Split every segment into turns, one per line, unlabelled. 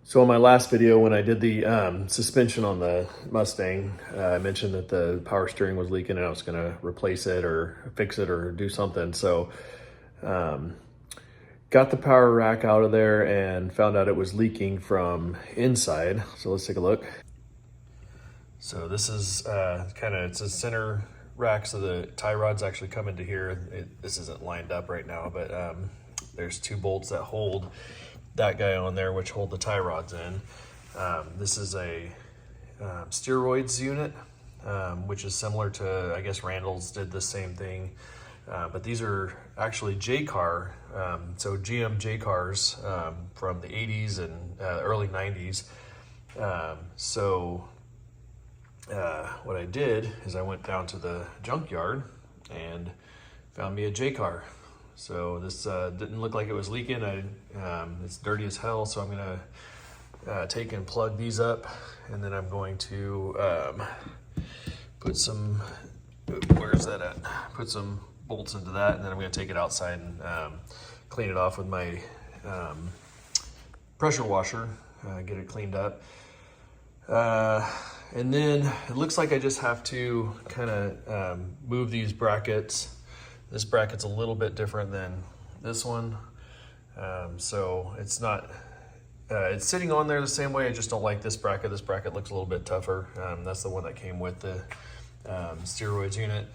So in my last video, when I did the suspension on the Mustang, I mentioned that the power steering was leaking and I was gonna replace it or fix it or do something. So got the power rack out of there and found out it was leaking from inside. So let's take a look. So this is it's a center rack, so the tie rods actually come into here. This isn't lined up right now, but there's two bolts that hold that guy on there, which hold the tie rods in. This is a steroids unit, which is similar to, I guess Randall's did the same thing, but these are actually J-car, so GM J-cars from the 80s and early 90s. What I did is I went down to the junkyard and found me a J-car. So this didn't look like it was leaking. It's dirty as hell, so I'm gonna take and plug these up, and then I'm going to put some, where's that at? Put some bolts into that, and then I'm gonna take it outside and clean it off with my pressure washer, get it cleaned up. And then it looks like I just have to kind of move these brackets. This bracket's a little bit different than this one. So it's not, it's sitting on there the same way. I just don't like this bracket. This bracket looks a little bit tougher. That's the one that came with the steroids unit.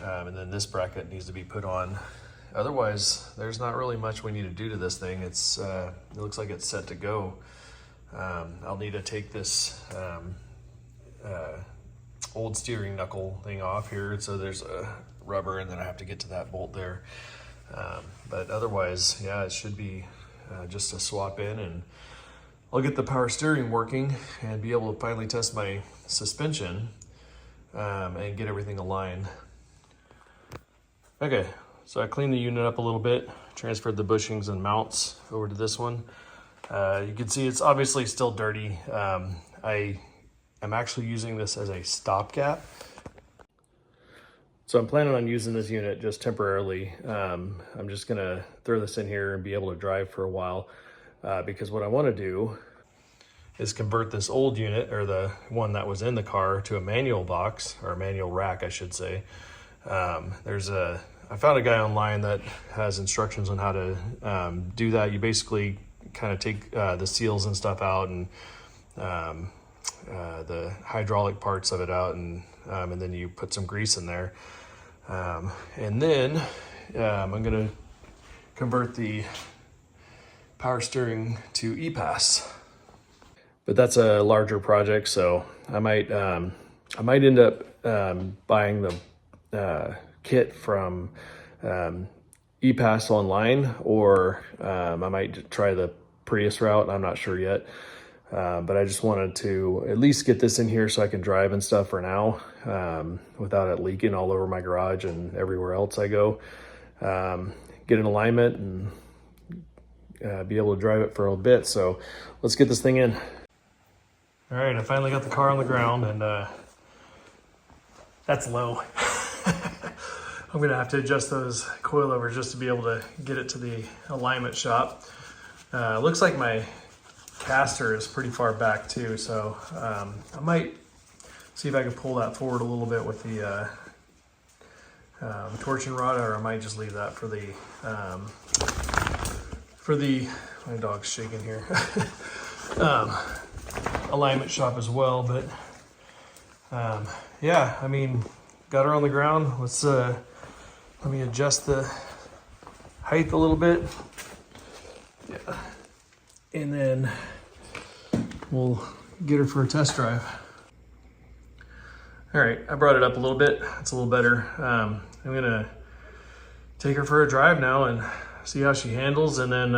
And then this bracket needs to be put on. Otherwise, there's not really much we need to do to this thing. It looks like it's set to go. I'll need to take this old steering knuckle thing off here. So there's a rubber, and then I have to get to that bolt there. But otherwise, yeah, it should be just a swap in, and I'll get the power steering working and be able to finally test my suspension and get everything aligned. Okay, so I cleaned the unit up a little bit, transferred the bushings and mounts over to this one. You can see it's obviously still dirty. I'm actually using this as a stopgap. So I'm planning on using this unit just temporarily. I'm just gonna throw this in here and be able to drive for a while, because what I wanna do is convert this old unit, or the one that was in the car, to a manual box, or a manual rack, I should say. I found a guy online that has instructions on how to do that. You basically kind of take the seals and stuff out, and the hydraulic parts of it out, and then you put some grease in there. And then I'm gonna convert the power steering to E-Pass. But that's a larger project, so I might end up buying the kit from E-Pass online, or I might try the Prius route. I'm not sure yet. But I just wanted to at least get this in here so I can drive and stuff for now, without it leaking all over my garage and everywhere else I go. Get an alignment and be able to drive it for a bit. So let's get this thing in. All right, I finally got the car on the ground, and that's low. I'm gonna have to adjust those coilovers just to be able to get it to the alignment shop. Looks like my caster is pretty far back too, so I might see if I can pull that forward a little bit with the torching rod, or I might just leave that for the my dog's shaking here alignment shop as well. But yeah, I mean, got her on the ground. Let me adjust the height a little bit. Yeah. And then we'll get her for a test drive. All right, I brought it up a little bit. It's a little better. I'm gonna take her for a drive now and see how she handles, and then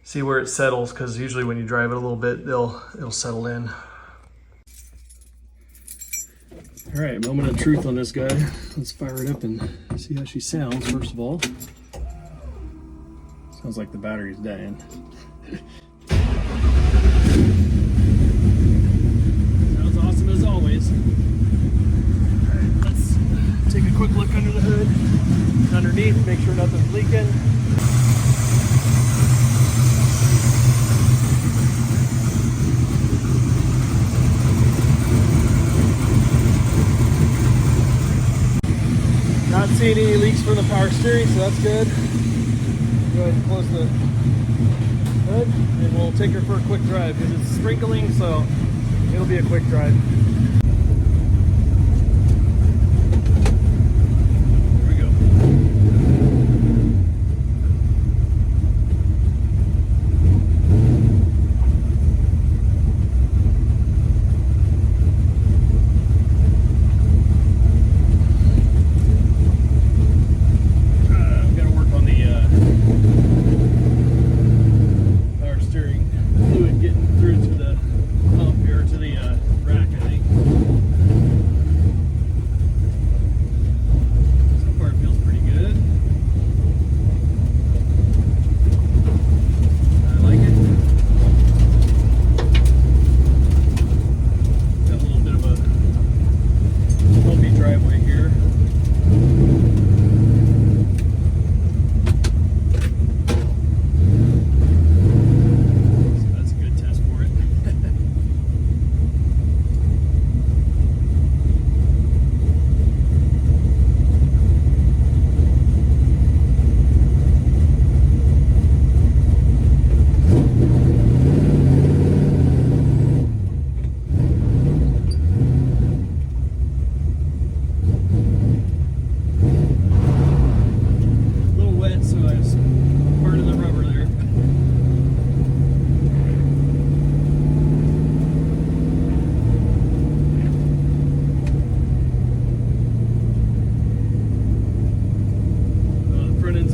see where it settles, because usually when you drive it a little bit, it'll settle in. All right, moment of truth on this guy. Let's fire it up and see how she sounds, first of all. Sounds like the battery's dying. Sounds awesome as always. All right, let's take a quick look under the hood, underneath, make sure nothing's leaking. see any leaks from the power steering, so that's good. Go ahead and close the hood, and we'll take her for a quick drive because it's sprinkling, so it'll be a quick drive.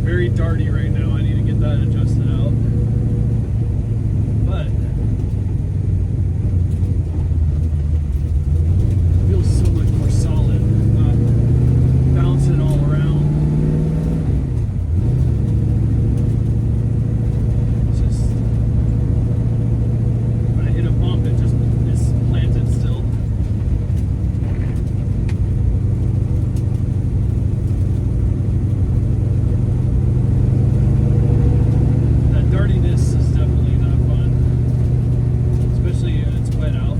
Very darty right now. I need to get that adjusted out. But it feels so much more solid, not bouncing all around. It's just when I hit a bump, it just is planted still. Dardiness is definitely not fun, especially when it's wet out.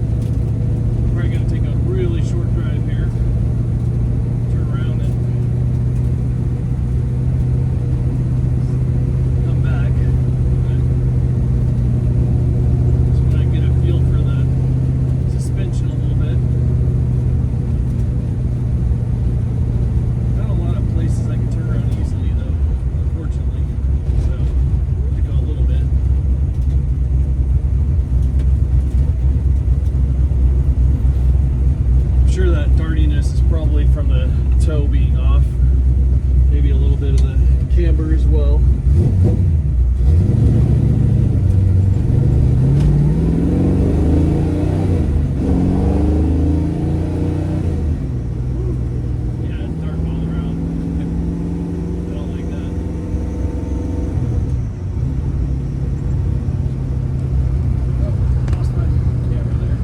Probably going to take a really short drive here, turn around and come back. But just want to get a feel for the suspension a little bit. Not a lot of places I can turn around easily though, unfortunately. So that dardiness is probably from the toe being off, maybe a little bit of the camber as well. Yeah, it's darting all around. I don't like that. Oh, lost my camera there.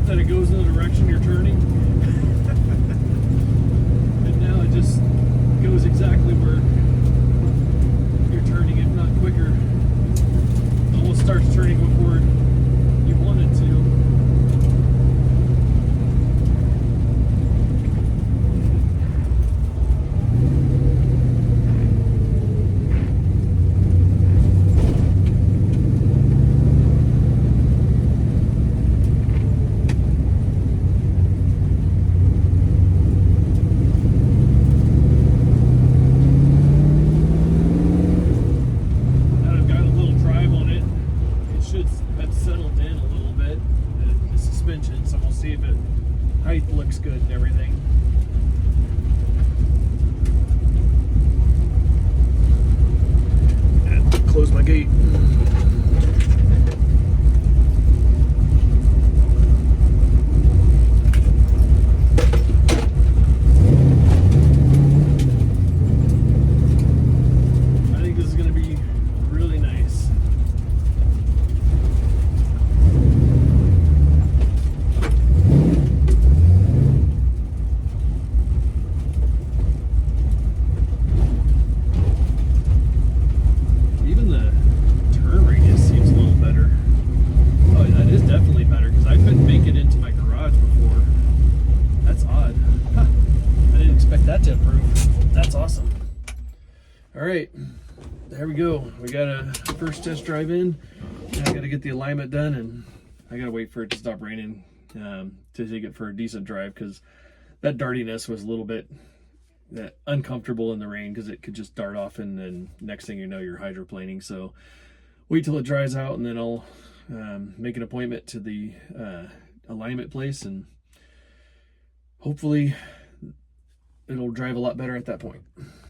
that it goes in the direction you're turning. And now it just goes exactly where you're turning, if not quicker. Almost starts turning before you want it to. So we'll see if it height looks good and everything. And close my gate. I think this is going to be really nice. That to improve. That's awesome. All right, there we go. We got a first test drive in. I got to get the alignment done, and I got to wait for it to stop raining to take it for a decent drive, because that dartiness was a little bit uncomfortable in the rain, because it could just dart off, and then next thing you know, you're hydroplaning. So wait till it dries out, and then I'll make an appointment to the alignment place, and hopefully it'll drive a lot better at that point.